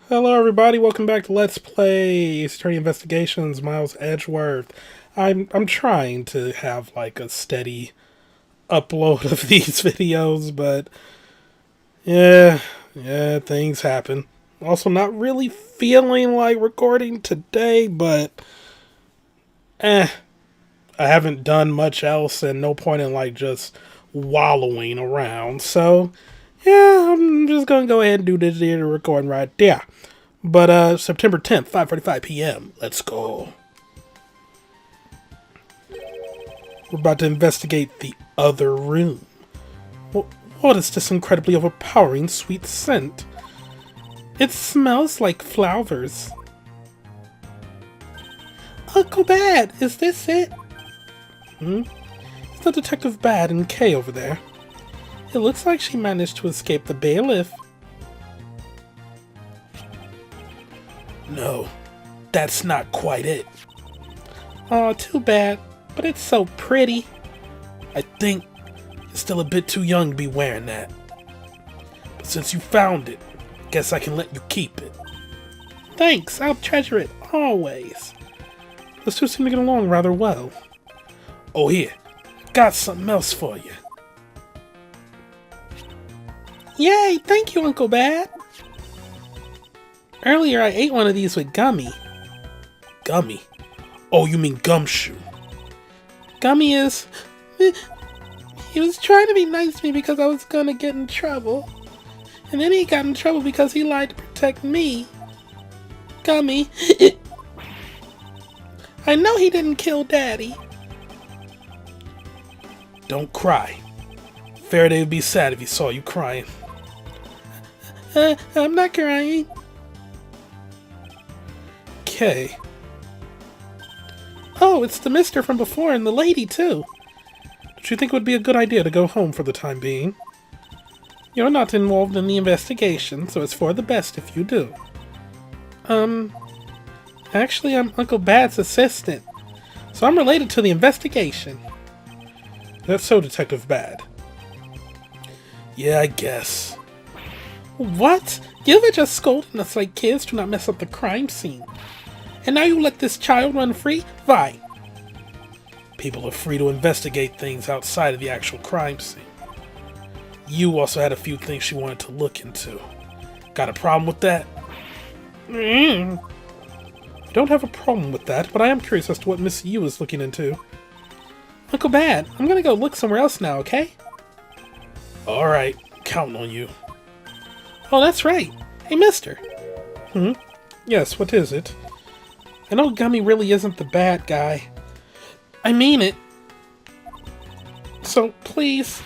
Hello everybody, welcome back to Let's Play Attorney Investigations, Miles Edgeworth. I'm trying to have like a steady upload of these videos, but yeah, things happen. Also not really feeling like recording today, but I haven't done much else and no point in like just wallowing around. So yeah, I'm just gonna go ahead and do this here recording right there. But September 10th, 5:45 p.m. Let's go. We're about to investigate the other room. What is this incredibly overpowering sweet scent? It smells like flowers. Uncle Bad, is this it? It's the Detective Bad and Kay over there. It looks like she managed to escape the bailiff. No, that's not quite it. Aw, too bad, but it's so pretty. I think you're still a bit too young to be wearing that. But since you found it, guess I can let you keep it. Thanks, I'll treasure it, always. Those two seem to get along rather well. Oh here, got something else for you. Yay, thank you, Uncle Bad. Earlier, I ate one of these with Gummy. Gummy? Oh, you mean Gumshoe. Gummy is... He was trying to be nice to me because I was gonna get in trouble. And then he got in trouble because he lied to protect me. Gummy. I know he didn't kill Daddy. Don't cry. Faraday would be sad if he saw you crying. I'm not crying. Okay. Oh, it's the mister from before and the lady, too. Don't you think it would be a good idea to go home for the time being? You're not involved in the investigation, so it's for the best if you do. Actually, I'm Uncle Bad's assistant, so I'm related to the investigation. That's so, Detective Bad. Yeah, I guess. What? You were just scolding us like kids to not mess up the crime scene. And now you let this child run free? Why? People are free to investigate things outside of the actual crime scene. You also had a few things she wanted to look into. Got a problem with that? I don't have a problem with that, but I am curious as to what Miss Yu is looking into. Uncle Bad, I'm gonna go look somewhere else now, okay? Alright, counting on you. Oh, that's right. Hey, mister. Yes, what is it? I know Gummy really isn't the bad guy. I mean it. So, please,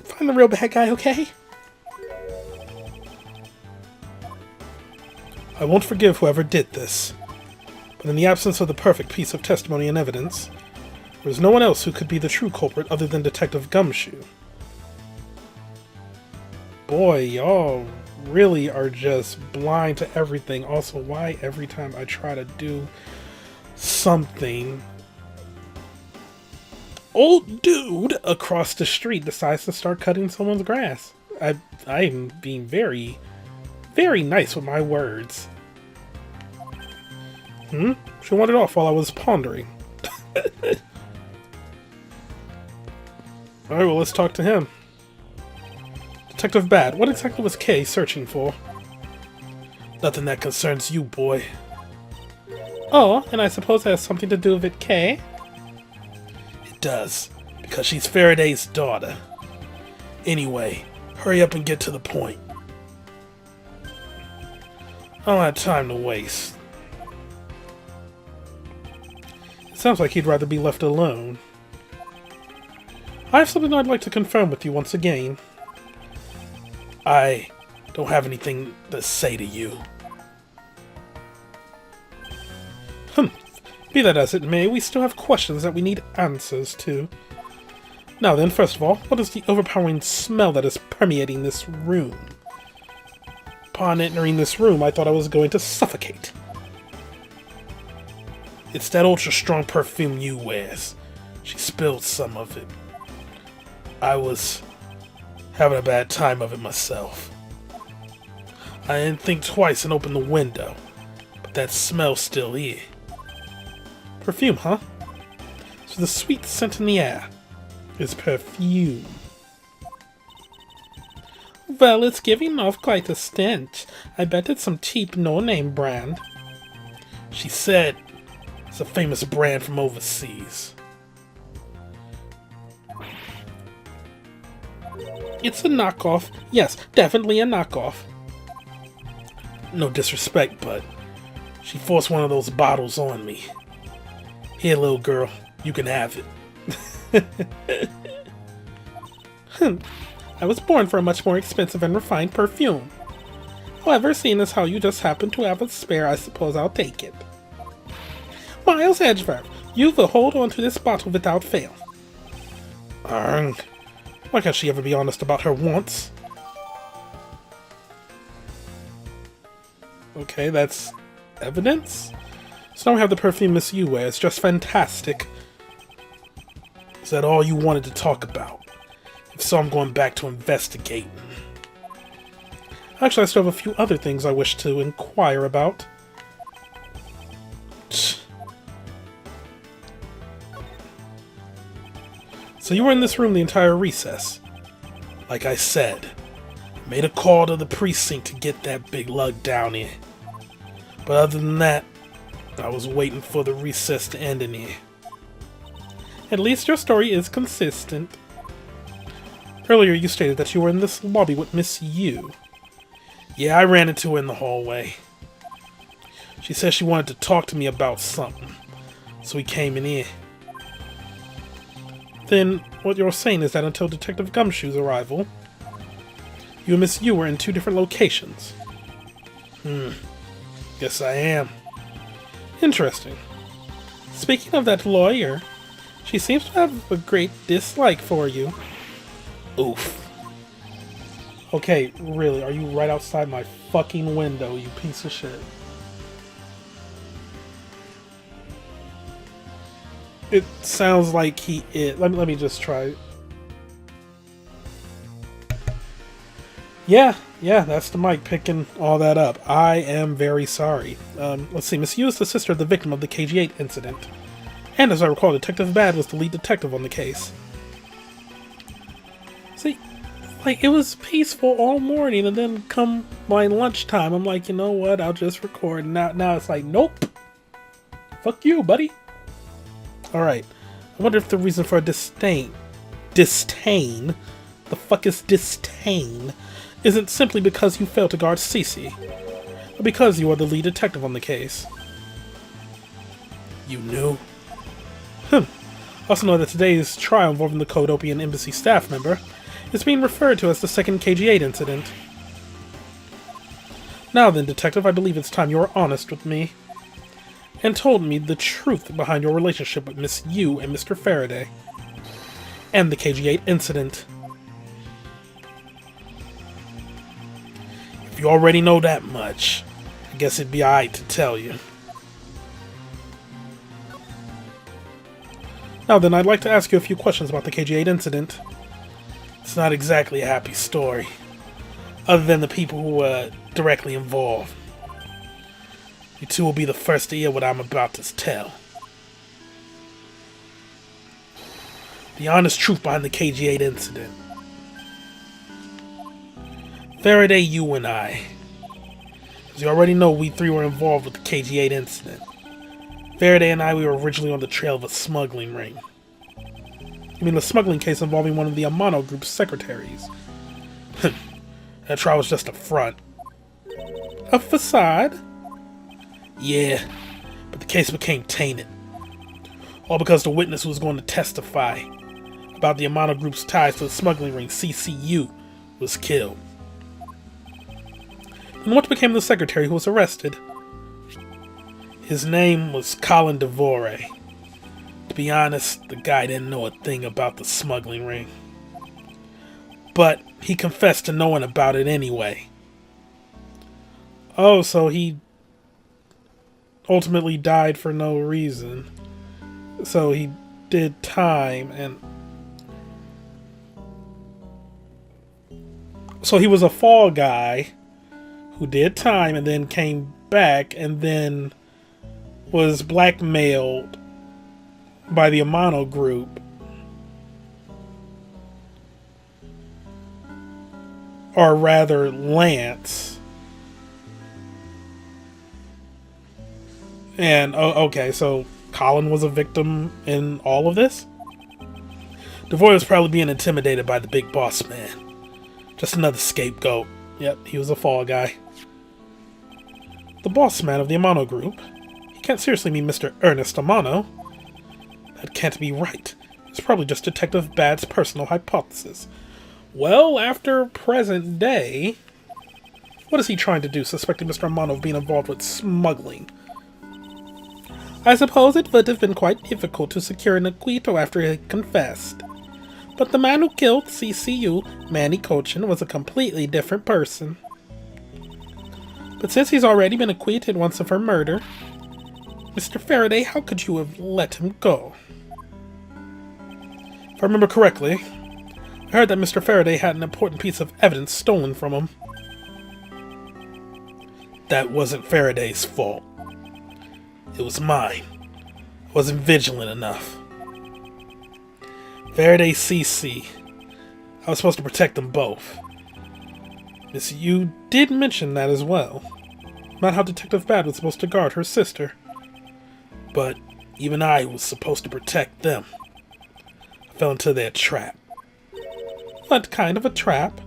find the real bad guy, okay? I won't forgive whoever did this. But in the absence of the perfect piece of testimony and evidence, there is no one else who could be the true culprit other than Detective Gumshoe. Boy, y'all really are just blind to everything. Also, why every time I try to do something, old dude across the street decides to start cutting someone's grass? I'm being very, very nice with my words. She wandered off while I was pondering. Alright, well, let's talk to him. Detective Bad, what exactly was Kay searching for? Nothing that concerns you, boy. Oh, and I suppose that has something to do with it, Kay? It does, because she's Faraday's daughter. Anyway, hurry up and get to the point. I don't have time to waste. It sounds like he'd rather be left alone. I have something I'd like to confirm with you once again. I don't have anything to say to you. Be that as it may, we still have questions that we need answers to. Now then, first of all, what is the overpowering smell that is permeating this room? Upon entering this room, I thought I was going to suffocate. It's that ultra-strong perfume Yu wears. She spilled some of it. I was having a bad time of it myself. I didn't think twice and opened the window, but that smell's still here. Perfume, huh? So the sweet scent in the air is perfume. Well, it's giving off quite a stench. I bet it's some cheap no-name brand. She said it's a famous brand from overseas. It's a knockoff. Yes, definitely a knockoff. No disrespect, but she forced one of those bottles on me. Here, little girl, you can have it. I was born for a much more expensive and refined perfume. However, seeing as how you just happen to have a spare, I suppose I'll take it. Miles Edgeworth, you will hold on to this bottle without fail. Why can't she ever be honest about her wants? Okay, that's evidence? So now we have the perfume Miss Yu wears. It's just fantastic. Is that all you wanted to talk about? If so, I'm going back to investigating. Actually, I still have a few other things I wish to inquire about. So you were in this room the entire recess. Like I said, I made a call to the precinct to get that big lug down here. But other than that, I was waiting for the recess to end in here. At least your story is consistent. Earlier you stated that you were in this lobby with Miss Yu. Yeah, I ran into her in the hallway. She said she wanted to talk to me about something, so we came in here. Then, what you're saying is that until Detective Gumshoe's arrival, you and Miss Yu were in two different locations. Guess I am. Interesting. Speaking of that lawyer, she seems to have a great dislike for you. Oof. Okay, really, are you right outside my fucking window, you piece of shit? It sounds like he is. Let me just try. Yeah, that's the mic picking all that up. I am very sorry. Let's see, Miss Yu is the sister of the victim of the KG-8 incident. And as I recall, Detective Bad was the lead detective on the case. See, like, it was peaceful all morning, and then come by lunchtime, I'm like, you know what, I'll just record. Now it's like, nope. Fuck you, buddy. Alright, I wonder if the reason for a disdain, the fuck is disdain, isn't simply because you failed to guard Cece, but because you are the lead detective on the case. You knew? Also know that today's trial involving the Codopian embassy staff member is being referred to as the second KG-8 incident. Now then, detective, I believe it's time you were honest with me and told me the truth behind your relationship with Miss Yu and Mr. Faraday, and the KG-8 incident. If you already know that much, I guess it'd be alright to tell you. Now then, I'd like to ask you a few questions about the KG-8 incident. It's not exactly a happy story, other than the people who were directly involved. You two will be the first to hear what I'm about to tell. The honest truth behind the KG-8 incident. Faraday, you and I. As you already know, we three were involved with the KG-8 incident. Faraday and I, we were originally on the trail of a smuggling ring. You mean the smuggling case involving one of the Amano Group's secretaries? That trial was just a front. A facade? Yeah, but the case became tainted. All because the witness who was going to testify about the Amano Group's ties to the smuggling ring, CCU, was killed. And what became of the secretary who was arrested? His name was Colin Devore. To be honest, the guy didn't know a thing about the smuggling ring. But he confessed to knowing about it anyway. Oh, so he ultimately died for no reason. So he did time, and so he was a fall guy who did time and then came back and then was blackmailed by the Amano group. Or rather, Lance. And, okay, so Colin was a victim in all of this? Devoy was probably being intimidated by the big boss man. Just another scapegoat. Yep, he was a fall guy. The boss man of the Amano group? He can't seriously mean Mr. Ernest Amano. That can't be right. It's probably just Detective Bad's personal hypothesis. Well, after present day, what is he trying to do, suspecting Mr. Amano of being involved with smuggling? I suppose it would have been quite difficult to secure an acquittal after he confessed. But the man who killed CCU, Manny Cochin, was a completely different person. But since he's already been acquitted once of her murder, Mr. Faraday, how could you have let him go? If I remember correctly, I heard that Mr. Faraday had an important piece of evidence stolen from him. That wasn't Faraday's fault. It was mine. I wasn't vigilant enough. Faraday CC. I was supposed to protect them both. Miss Yu did mention that as well. About how Detective Bad was supposed to guard her sister. But even I was supposed to protect them. I fell into their trap. What kind of a trap?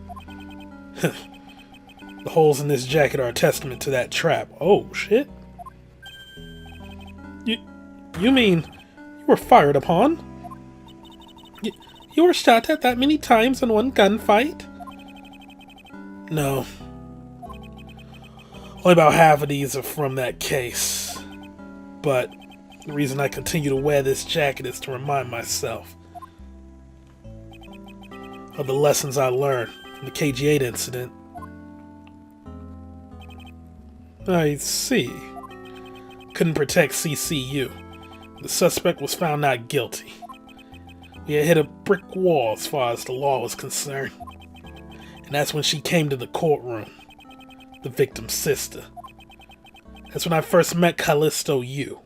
The holes in this jacket are a testament to that trap. Oh, shit. You mean you were fired upon? You were shot at that many times in one gunfight? No. Only about half of these are from that case. But the reason I continue to wear this jacket is to remind myself of the lessons I learned from the KG-8 incident. I see. Couldn't protect CCU. The suspect was found not guilty. We had hit a brick wall as far as the law was concerned. And that's when she came to the courtroom. The victim's sister. That's when I first met Callisto Yu.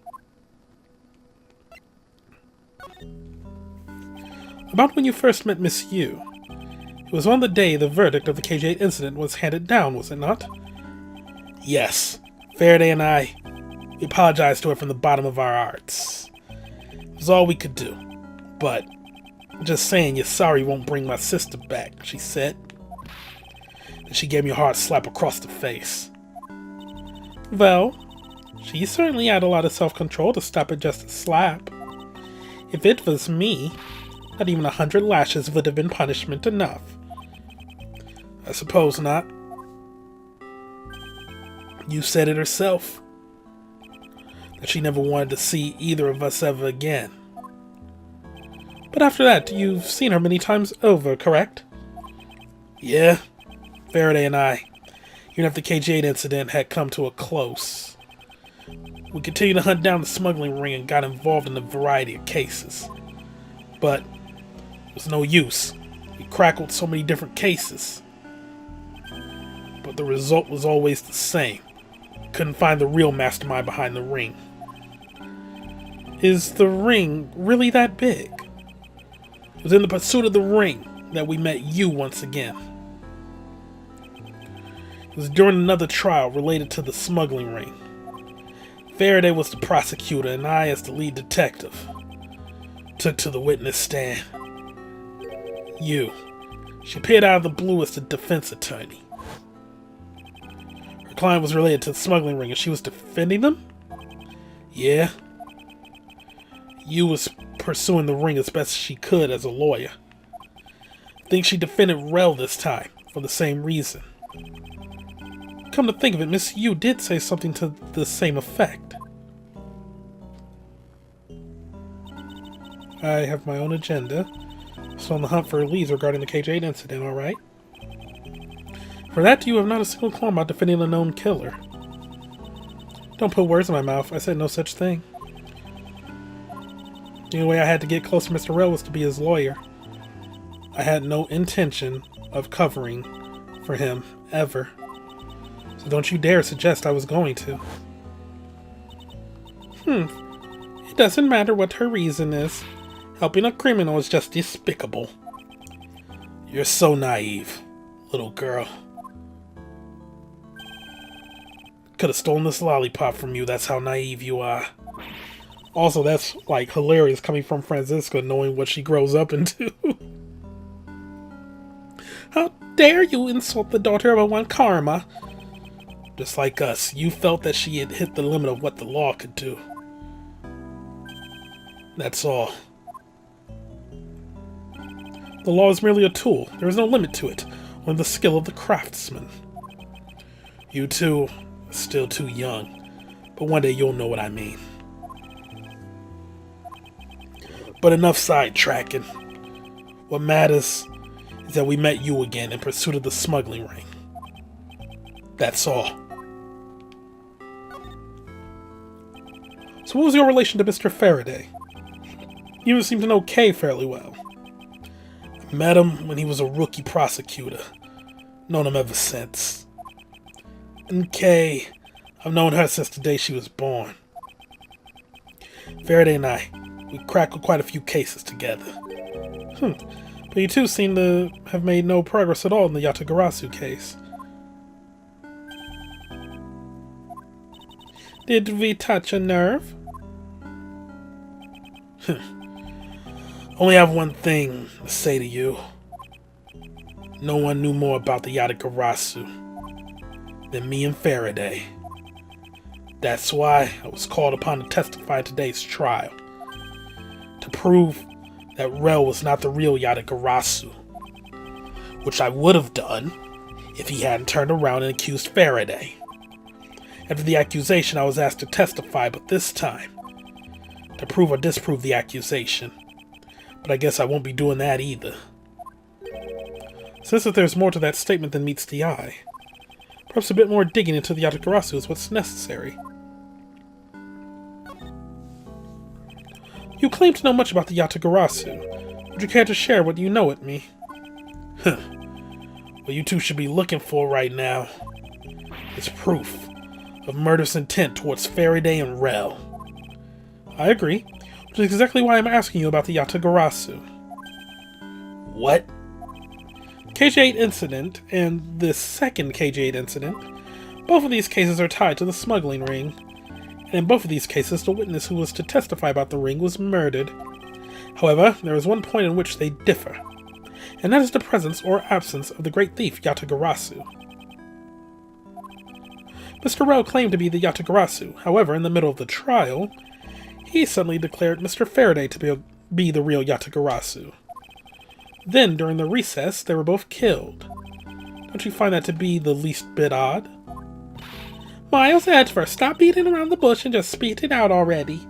About when you first met Miss Yu. It was on the day the verdict of the KG-8 incident was handed down, was it not? Yes. Faraday and I, we apologized to her from the bottom of our hearts. It was all we could do. But, just saying you're sorry won't bring my sister back, she said. And she gave me a hard slap across the face. Well, she certainly had a lot of self-control to stop at just a slap. If it was me, not even 100 lashes would have been punishment enough. I suppose not. You said it herself. That she never wanted to see either of us ever again. But after that, you've seen her many times over, correct? Yeah. Faraday and I, even if the KG-8 incident had come to a close, we continued to hunt down the smuggling ring and got involved in a variety of cases. But it was no use. We crackled so many different cases. But the result was always the same. Couldn't find the real mastermind behind the ring. Is the ring really that big? It was in the pursuit of the ring that we met you once again. It was during another trial related to the smuggling ring. Faraday was the prosecutor and I, as the lead detective, took to the witness stand. She appeared out of the blue as the defense attorney. Her client was related to the smuggling ring and she was defending them? Yeah. You was pursuing the ring as best as she could as a lawyer. I think she defended Rel this time, for the same reason. Come to think of it, Miss Yu did say something to the same effect. I have my own agenda. So on the hunt for leads regarding the KG-8 incident, alright? For that, you have not a single clue about defending a known killer. Don't put words in my mouth. I said no such thing. The only way I had to get close to Mr. Rel was to be his lawyer. I had no intention of covering for him, ever. So don't you dare suggest I was going to. It doesn't matter what her reason is. Helping a criminal is just despicable. You're so naive, little girl. Could have stolen this lollipop from you, that's how naive you are. Also, that's, like, hilarious coming from Franziska, knowing what she grows up into. How dare you insult the daughter of a one Karma? Just like us, you felt that she had hit the limit of what the law could do. That's all. The law is merely a tool. There is no limit to it, only the skill of the craftsman. You two are still too young, but one day you'll know what I mean. But enough sidetracking. What matters is that we met you again in pursuit of the smuggling ring. That's all. So what was your relation to Mr. Faraday? You seem to know Kay fairly well. I met him when he was a rookie prosecutor. Known him ever since. And Kay, I've known her since the day she was born. Faraday and I, we crackled quite a few cases together. But you two seem to have made no progress at all in the Yatagarasu case. Did we touch a nerve? Only have one thing to say to you. No one knew more about the Yatagarasu than me and Faraday. That's why I was called upon to testify in today's trial. To prove that Rel was not the real Yatagarasu. Which I would have done if he hadn't turned around and accused Faraday. After the accusation, I was asked to testify, but this time, to prove or disprove the accusation. But I guess I won't be doing that either. Since that there's more to that statement than meets the eye, perhaps a bit more digging into the Yatagarasu is what's necessary. You claim to know much about the Yatagarasu. Would you care to share what you know with me? What you two should be looking for right now is proof of murderous intent towards Faraday and Rel. I agree, which is exactly why I'm asking you about the Yatagarasu. What? KJ8 incident and this second KJ8 incident, both of these cases are tied to the smuggling ring. And in both of these cases, the witness who was to testify about the ring was murdered. However, there is one point in which they differ, and that is the presence or absence of the great thief Yatagarasu. Mr. Rel claimed to be the Yatagarasu. However, in the middle of the trial, he suddenly declared Mr. Faraday to be the real Yatagarasu. Then, during the recess, they were both killed. Don't you find that to be the least bit odd? Miles Edgeworth, stop beating around the bush and just spit it out already.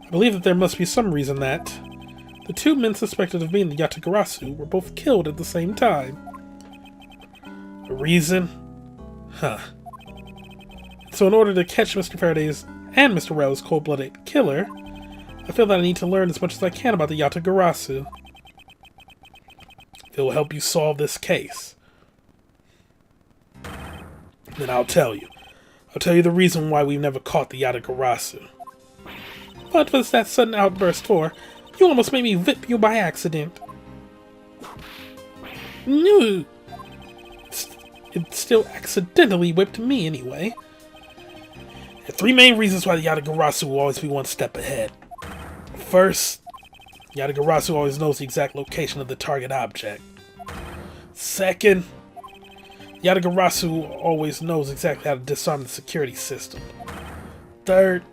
I believe that there must be some reason that the two men suspected of being the Yatagarasu were both killed at the same time. A reason? Huh. So in order to catch Mr. Faraday's and Mr. Rel's cold-blooded killer, I feel that I need to learn as much as I can about the Yatagarasu. If it will help you solve this case, then I'll tell you. I'll tell you the reason why we've never caught the Yatagarasu. What was that sudden outburst for? You almost made me whip you by accident. No. It still accidentally whipped me anyway. There are three main reasons why the Yatagarasu will always be one step ahead. First, Yatagarasu always knows the exact location of the target object. Second, Yatagarasu always knows exactly how to disarm the security system. Third,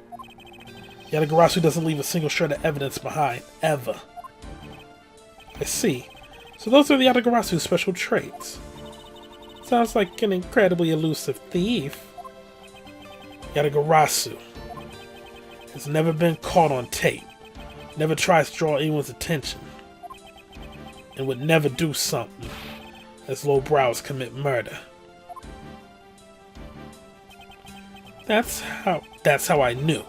Yatagarasu doesn't leave a single shred of evidence behind, ever. I see. So those are the Yatagarasu's special traits. Sounds like an incredibly elusive thief. Yatagarasu has never been caught on tape, never tries to draw anyone's attention, and would never do something as lowbrow as commit murder. That's how I knew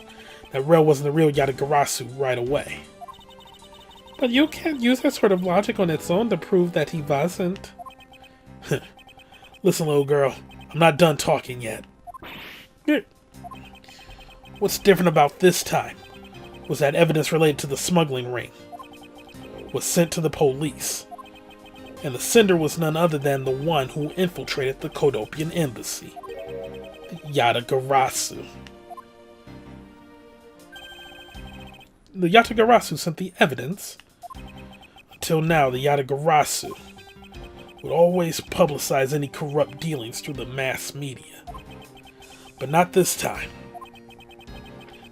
that Rel wasn't the real Yatagarasu right away. But you can't use that sort of logic on its own to prove that he wasn't. Listen, little girl, I'm not done talking yet. What's different about this time was that evidence related to the smuggling ring was sent to the police, and the sender was none other than the one who infiltrated the Kodopian embassy, Yatagarasu. The Yatagarasu sent the evidence. Until now, the Yatagarasu would always publicize any corrupt dealings through the mass media. But not this time.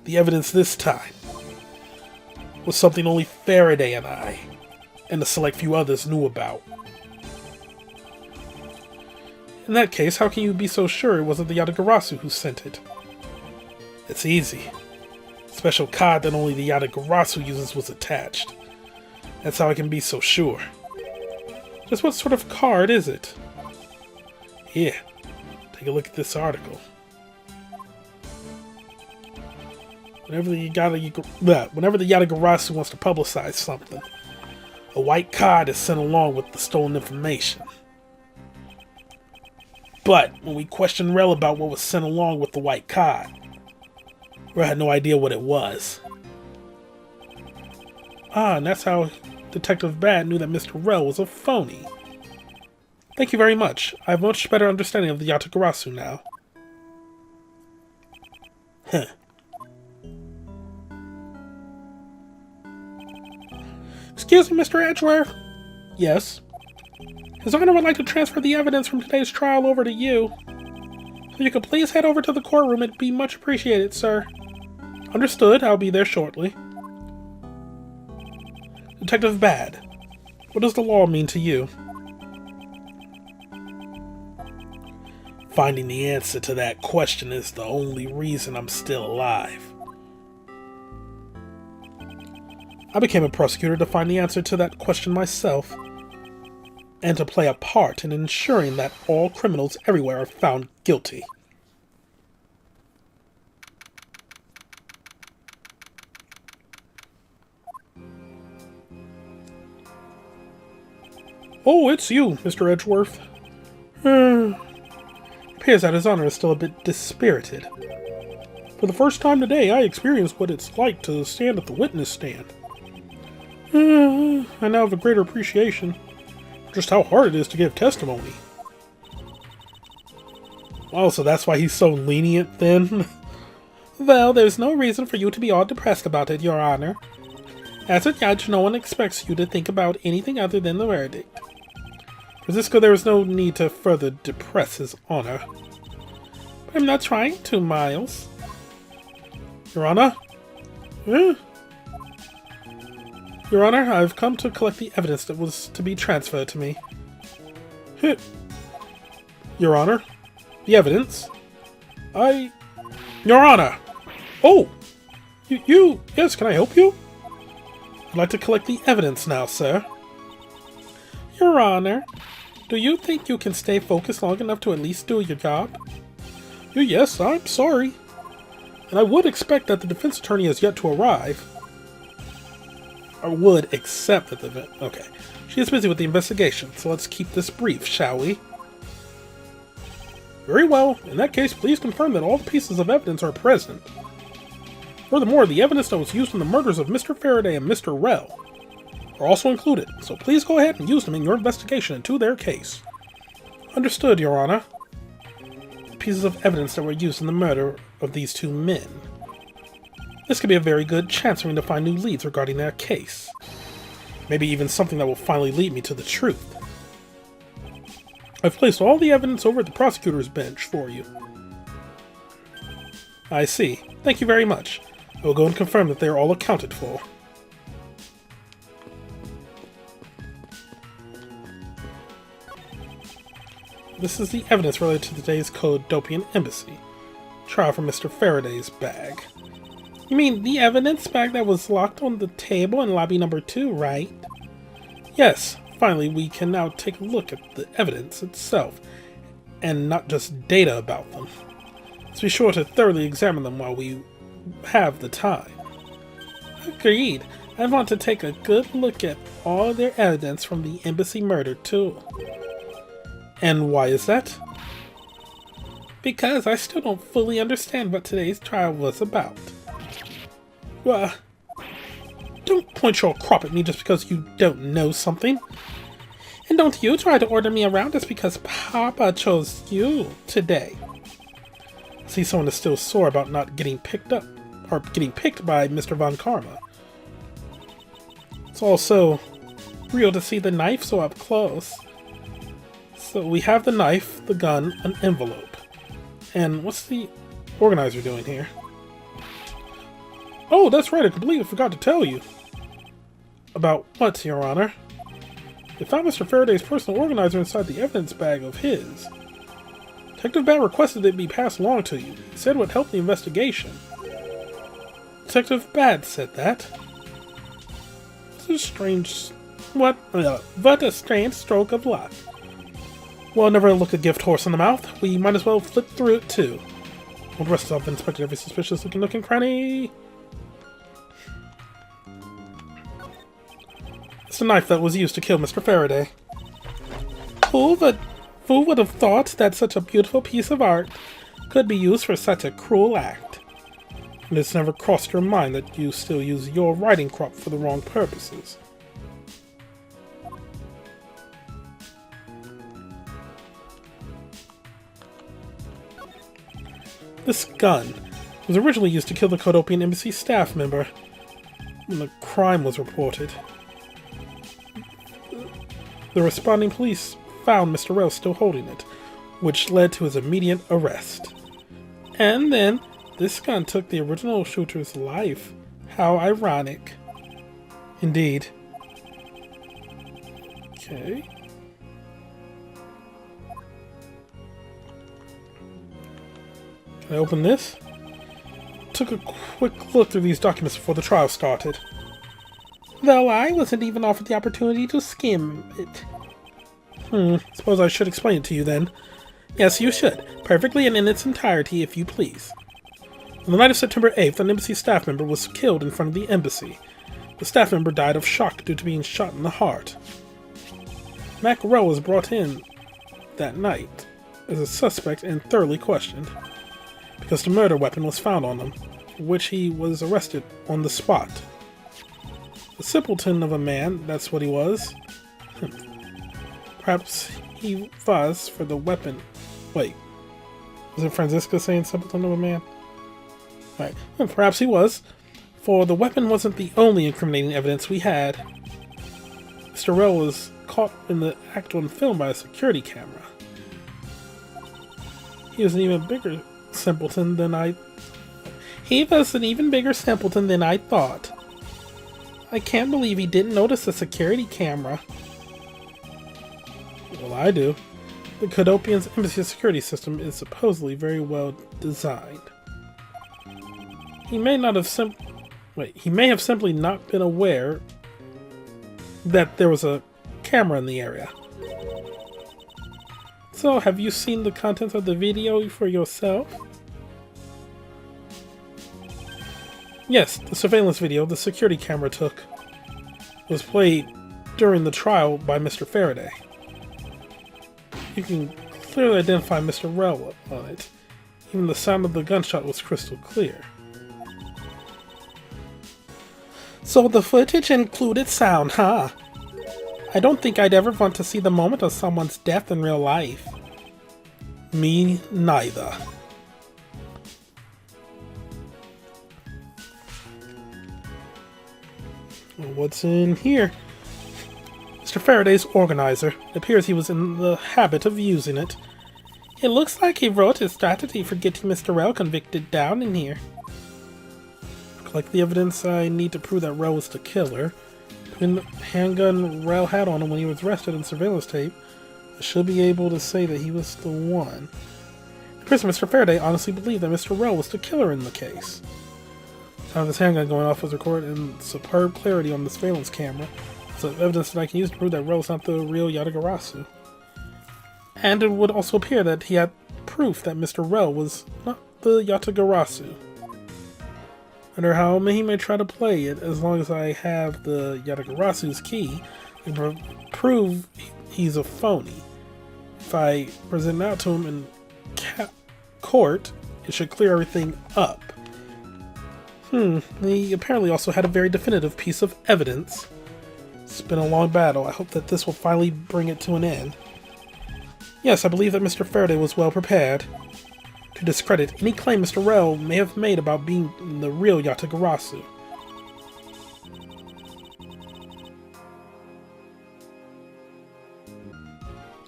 The evidence this time was something only Faraday and I, and a select few others, knew about. In that case, how can you be so sure it wasn't the Yatagarasu who sent it? It's easy. A special card that only the Yatagarasu uses was attached. That's how I can be so sure. Just what sort of card is it? Here, take a look at this article. Whenever the Yatagarasu wants to publicize something, a white card is sent along with the stolen information. But when we questioned Rel about what was sent along with the white card, Rel had no idea what it was. Ah, and that's how Detective Bad knew that Mr. Rel was a phony. Thank you very much. I have a much better understanding of the Yatagarasu now. Huh. Excuse me, Mr. Edgeworth? Yes? His Honor would like to transfer the evidence from today's trial over to you. If you could please head over to the courtroom, it'd be much appreciated, sir. Understood. I'll be there shortly. Detective Bad, what does the law mean to you? Finding the answer to that question is the only reason I'm still alive. I became a prosecutor to find the answer to that question myself, and to play a part in ensuring that all criminals everywhere are found guilty. Oh, it's you, Mr. Edgeworth. Appears that His Honor is still a bit dispirited. For the first time today, I experienced what it's like to stand at the witness stand. I now have a greater appreciation for just how hard it is to give testimony. Oh, so that's why he's so lenient then? Well, there's no reason for you to be all depressed about it, Your Honor. As a judge, no one expects you to think about anything other than the verdict. Francisco, there is no need to further depress His Honor. But I'm not trying to, Miles. Your Honor? Your Honor, I've come to collect the evidence that was to be transferred to me. Your Honor? The evidence? Your Honor! Oh! Yes, can I help you? I'd like to collect the evidence now, sir. Your Honor, do you think you can stay focused long enough to at least do your job? Yes, I'm sorry. And I would expect that the defense attorney has yet to arrive. I would accept that the... Okay. She is busy with the investigation, so let's keep this brief, shall we? Very well. In that case, please confirm that all the pieces of evidence are present. Furthermore, the evidence that was used in the murders of Mr. Faraday and Mr. Rel are also included, so please go ahead and use them in your investigation into their case. Understood, Your Honor. The pieces of evidence that were used in the murder of these two men. This could be a very good chance for me to find new leads regarding their case. Maybe even something that will finally lead me to the truth. I've placed all the evidence over at the prosecutor's bench for you. I see. Thank you very much. I will go and confirm that they are all accounted for. This is the evidence related to today's Kodopian embassy. Trial for Mr. Faraday's bag. You mean the evidence bag that was locked on the table in lobby number 2, right? Yes, finally we can now take a look at the evidence itself, and not just data about them. Let's be sure to thoroughly examine them while we have the time. Agreed. I want to take a good look at all their evidence from the embassy murder too. And why is that? Because I still don't fully understand what today's trial was about. Well, don't point your crop at me just because you don't know something. And don't you try to order me around just because Papa chose you today. See, someone is still sore about not getting picked up, or getting picked by Mr. Von Karma. It's also real to see the knife so up close. So we have the knife, the gun, an envelope. And what's the organizer doing here? Oh, that's right, I completely forgot to tell you. About what, Your Honor? They found Mr. Faraday's personal organizer inside the evidence bag of his. Detective Bat requested it be passed along to you. He said it would help the investigation. Detective Bat said that? It's a strange... What a strange stroke of luck. Well, never look a gift horse in the mouth. We might as well flip through it, too. Well, the rest of us have inspected every suspicious-looking nook and cranny. It's the knife that was used to kill Mr. Faraday. Who would have thought that such a beautiful piece of art could be used for such a cruel act? And it's never crossed your mind that you still use your writing crop for the wrong purposes. This gun was originally used to kill the Codopian Embassy staff member when the crime was reported. The responding police found Mr. Rell still holding it, which led to his immediate arrest. And then, this gun took the original shooter's life. How ironic. Indeed. Okay. Can I open this? Took a quick look through these documents before the trial started. Though I wasn't even offered the opportunity to skim it. Suppose I should explain it to you then. Yes, you should. Perfectly and in its entirety, if you please. On the night of September 8th, an embassy staff member was killed in front of the embassy. The staff member died of shock due to being shot in the heart. Mac Rowe was brought in that night as a suspect and thoroughly questioned, because the murder weapon was found on him, for which he was arrested on the spot. A simpleton of a man, that's what he was. Perhaps he was for the weapon. Wait, was it Franziska saying simpleton of a man? Right, well, perhaps he was, for the weapon wasn't the only incriminating evidence we had. Mr. Rell was caught in the act on film by a security camera. He was an even bigger simpleton than I... He was an even bigger simpleton than I thought. I can't believe he didn't notice the security camera. Well, I do. The Codopian's embassy security system is supposedly very well designed. He may have simply not been aware that there was a camera in the area. So, have you seen the contents of the video for yourself? Yes, the surveillance video the security camera took was played during the trial by Mr. Faraday. You can clearly identify Mr. Rell on it. Even the sound of the gunshot was crystal clear. So the footage included sound, huh? I don't think I'd ever want to see the moment of someone's death in real life. Me neither. Well, what's in here? Mr. Faraday's organizer. It appears he was in the habit of using it. It looks like he wrote his strategy for getting Mr. Rell convicted down in here. Collect the evidence I need to prove that Rell was the killer. Between the handgun Rell had on him when he was arrested and surveillance tape, I should be able to say that he was the one. The person, Mr. Faraday, honestly believed that Mr. Rell was the killer in the case. The sound of his handgun going off was recorded in superb clarity on the surveillance camera. So evidence that I can use to prove that Rell was not the real Yatagarasu. And it would also appear that he had proof that Mr. Rell was not the Yatagarasu. No matter how he may try to play it, as long as I have the Yatagarasu's key, I can prove he's a phony. If I present it out to him and court, it should clear everything up. He apparently also had a very definitive piece of evidence. It's been a long battle. I hope that this will finally bring it to an end. Yes, I believe that Mr. Faraday was well prepared to discredit any claim Mr. Rel may have made about being the real Yatagarasu.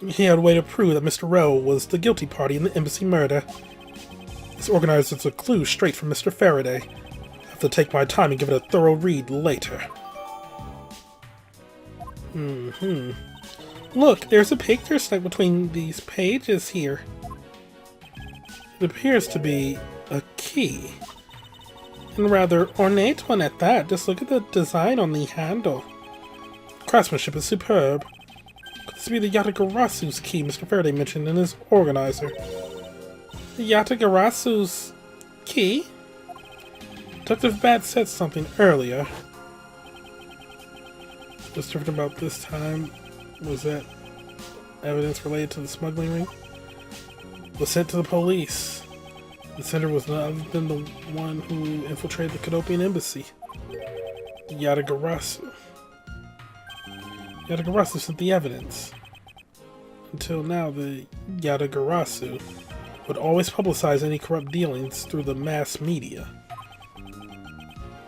He had a way to prove that Mr. Rel was the guilty party in the embassy murder. This organizer's a clue straight from Mr. Faraday. I have to take my time and give it a thorough read later. Look, there's a picture stuck between these pages here. It appears to be a key. And a rather ornate one at that. Just look at the design on the handle. Craftsmanship is superb. Could this be the Yatagarasu's key Mr. Faraday mentioned in his organizer? The Yatagarasu's key? Detective Bat said something earlier. What's different about this time was that evidence related to the smuggling ring was sent to the police. The sender was none other than the one who infiltrated the Cadopian embassy. The Yatagarasu. Yatagarasu sent the evidence. Until now, the Yatagarasu would always publicize any corrupt dealings through the mass media.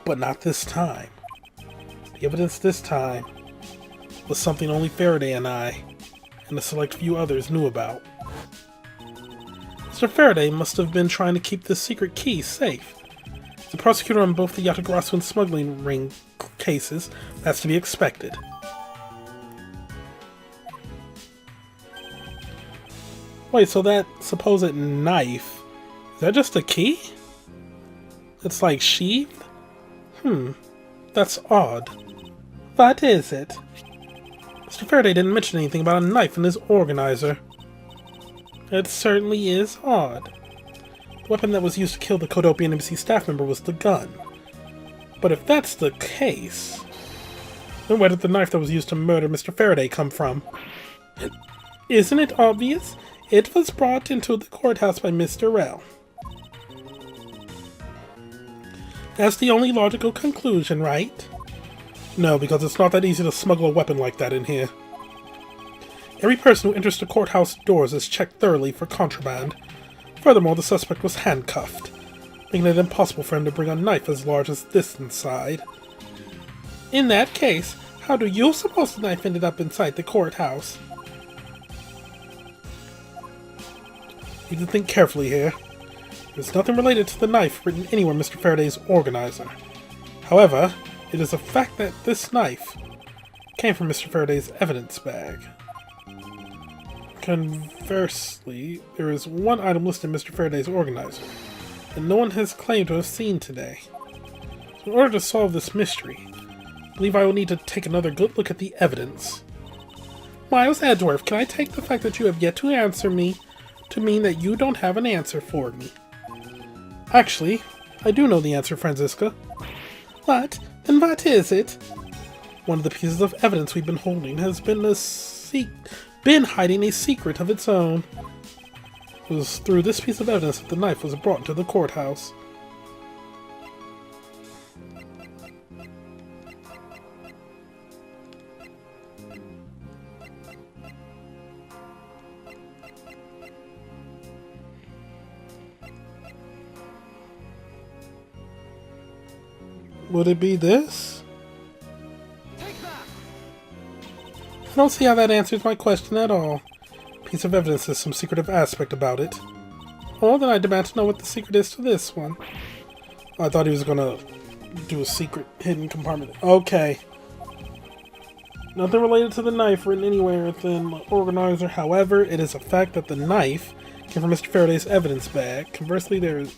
But not this time. The evidence this time was something only Faraday and I, and a select few others, knew about. Mr. Faraday must have been trying to keep this secret key safe. As the prosecutor on both the Yatagarasu and smuggling ring cases, that's to be expected. Wait, so that supposed knife, is that just a key? It's like sheathed? That's odd. What is it? Mr. Faraday didn't mention anything about a knife in his organizer. It certainly is odd. The weapon that was used to kill the Cadopian embassy staff member was the gun. But if that's the case, then where did the knife that was used to murder Mr. Faraday come from? Isn't it obvious? It was brought into the courthouse by Mr. Rel. That's the only logical conclusion, right? No, because it's not that easy to smuggle a weapon like that in here. Every person who enters the courthouse doors is checked thoroughly for contraband. Furthermore, the suspect was handcuffed, making it impossible for him to bring a knife as large as this inside. In that case, how do you suppose the knife ended up inside the courthouse? You need to think carefully here. There's nothing related to the knife written anywhere in Mr. Faraday's organizer. However, it is a fact that this knife came from Mr. Faraday's evidence bag. Conversely, there is one item listed in Mr. Faraday's organizer that no one has claimed to have seen today. So in order to solve this mystery, I believe I will need to take another good look at the evidence. Miles Edgeworth, can I take the fact that you have yet to answer me to mean that you don't have an answer for me? Actually, I do know the answer, Franziska. What? Then what is it? One of the pieces of evidence we've been holding has been hiding a secret of its own. It was through this piece of evidence that the knife was brought to the courthouse. Would it be this? I don't see how that answers my question at all. Piece of evidence has some secretive aspect about it. Well, then I demand to know what the secret is to this one. I thought he was gonna do a secret hidden compartment. Okay. Nothing related to the knife written anywhere within the organizer. However, it is a fact that the knife came from Mr. Faraday's evidence bag. Conversely, there is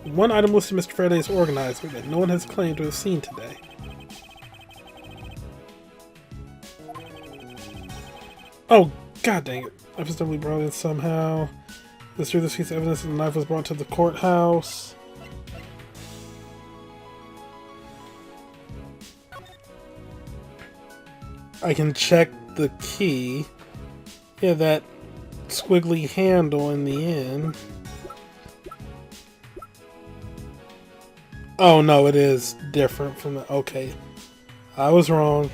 one item listed in Mr. Faraday's organizer that no one has claimed to have seen today. Oh, god dang it. I was definitely brought in somehow. This through this piece of evidence that the knife was brought to the courthouse. I can check the key. Yeah, that squiggly handle in the end. Oh no, it is different from the... Okay. I was wrong.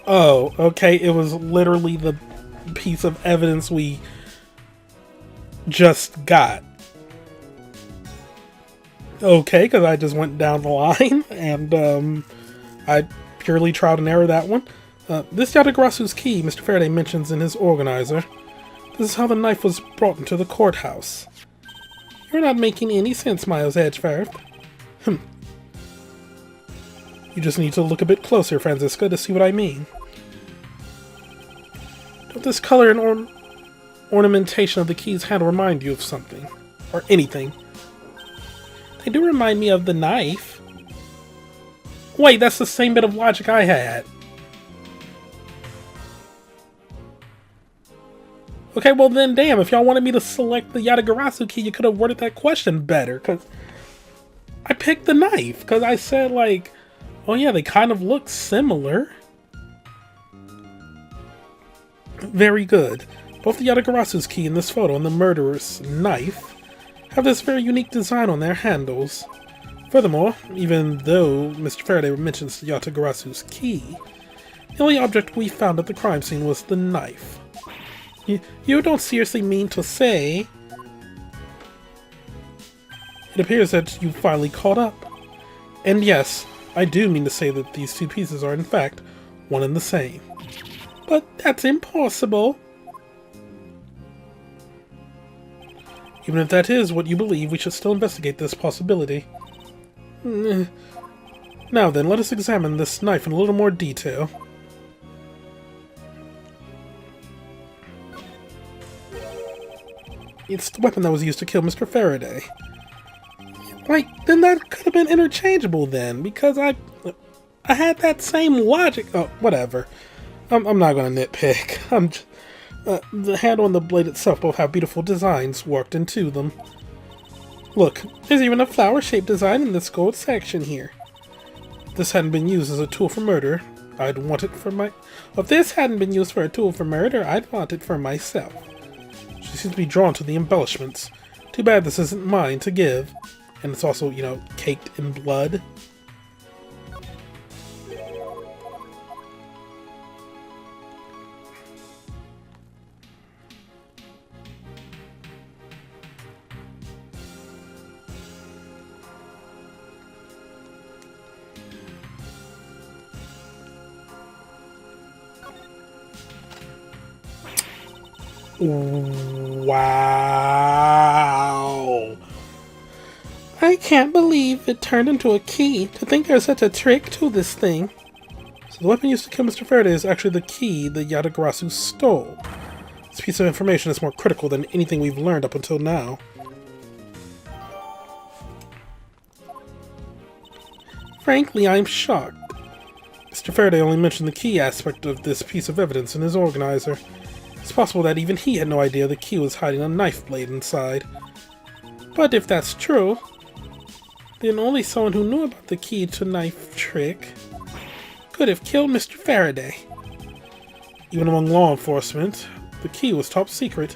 Oh, okay, it was literally the piece of evidence we just got. Okay, because I just went down the line, and I purely trial and error that one. This Yatagarasu's key, Mr. Faraday mentions in his organizer. This is how the knife was brought into the courthouse. You're not making any sense, Miles Edgeworth. You just need to look a bit closer, Franziska, to see what I mean. Don't this color and ornamentation of the key's handle remind you of something? Or anything? They do remind me of the knife. Wait, that's the same bit of logic I had. Okay, well then, damn, if y'all wanted me to select the Yatagarasu key, you could have worded that question better, because I picked the knife, because I said, like, oh yeah, they kind of look similar. Very good. Both the Yatagarasu's key in this photo and the murderer's knife have this very unique design on their handles. Furthermore, even though Mr. Faraday mentions the Yatagarasu's key, the only object we found at the crime scene was the knife. You don't seriously mean to say... It appears that you finally caught up. And yes, I do mean to say that these two pieces are in fact one and the same. But that's impossible. Even if that is what you believe, we should still investigate this possibility. Now then, let us examine this knife in a little more detail. It's the weapon that was used to kill Mr. Faraday. Like, then that could have been interchangeable then, because I had that same logic. Oh, whatever. I'm not going to nitpick. The handle and the blade itself both have beautiful designs worked into them. Look, there's even a flower-shaped design in this gold section here. If this hadn't been used as a tool for murder, I'd want it for my... If this hadn't been used for a tool for murder, I'd want it for myself. She seems to be drawn to the embellishments. Too bad this isn't mine to give. And it's also, you know, caked in blood. Wow. I can't believe it turned into a key. To think there's such a trick to this thing. So the weapon used to kill Mr. Faraday is actually the key that Yatagarasu stole. This piece of information is more critical than anything we've learned up until now. Frankly, I'm shocked. Mr. Faraday only mentioned the key aspect of this piece of evidence in his organizer. It's possible that even he had no idea the key was hiding a knife blade inside. But if that's true, then only someone who knew about the key to knife trick could have killed Mr. Faraday. Even among law enforcement, the key was top secret.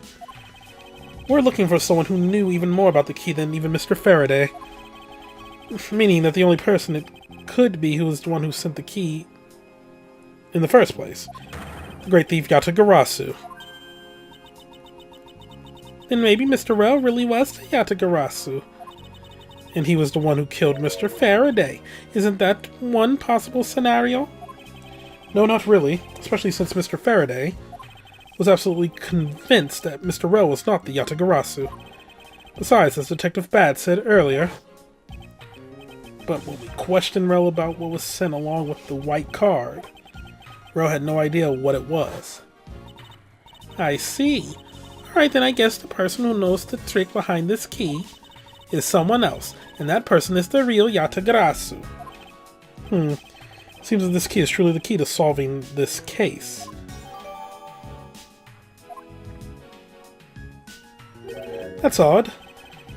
We're looking for someone who knew even more about the key than even Mr. Faraday. Meaning that the only person it could be who was the one who sent the key in the first place. The great thief Yatagarasu. Then maybe Mr. Rell really was the Yatagarasu. And he was the one who killed Mr. Faraday. Isn't that one possible scenario? No, not really. Especially since Mr. Faraday was absolutely convinced that Mr. Rell was not the Yatagarasu. Besides, as Detective Bad said earlier... But when we questioned Rell about what was sent along with the white card, Rell had no idea what it was. I see. Alright, then I guess the person who knows the trick behind this key is someone else, and that person is the real Yatagarasu. Seems that this key is truly the key to solving this case. That's odd.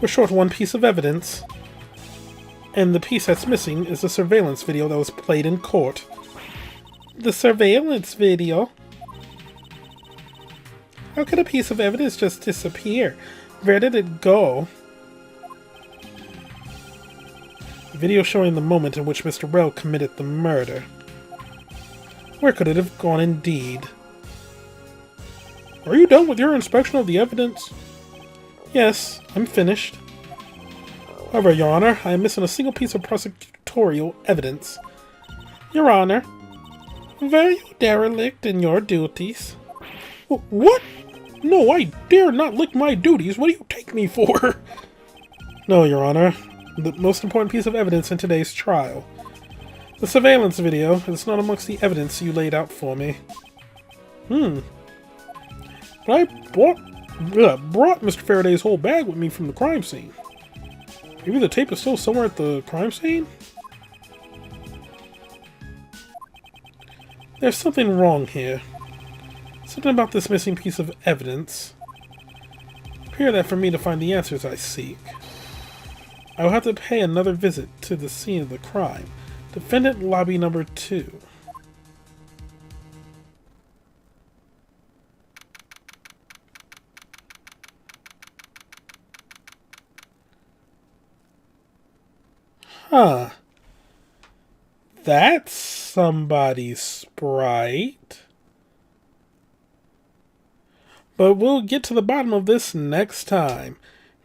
We're short one piece of evidence. And the piece that's missing is the surveillance video that was played in court. The surveillance video? How could a piece of evidence just disappear? Where did it go? Video showing the moment in which Mr. Well committed the murder. Where could it have gone indeed? Are you done with your inspection of the evidence? Yes, I'm finished. However, Your Honor, I am missing a single piece of prosecutorial evidence. Your Honor, were you derelict in your duties? What? No, I dare not lick my duties. What do you take me for? No, Your Honor. The most important piece of evidence in today's trial. The surveillance video is not amongst the evidence you laid out for me. But I brought Mr. Faraday's whole bag with me from the crime scene. Maybe the tape is still somewhere at the crime scene? There's something wrong here. Something about this missing piece of evidence. Appear that for me to find the answers I seek, I will have to pay another visit to the scene of the crime. Defendant Lobby Number 2. Huh. That's somebody's sprite. But we'll get to the bottom of this next time.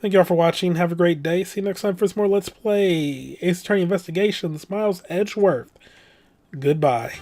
Thank you all for watching. Have a great day. See you next time for some more Let's Play Ace Attorney Investigations. Miles Edgeworth. Goodbye.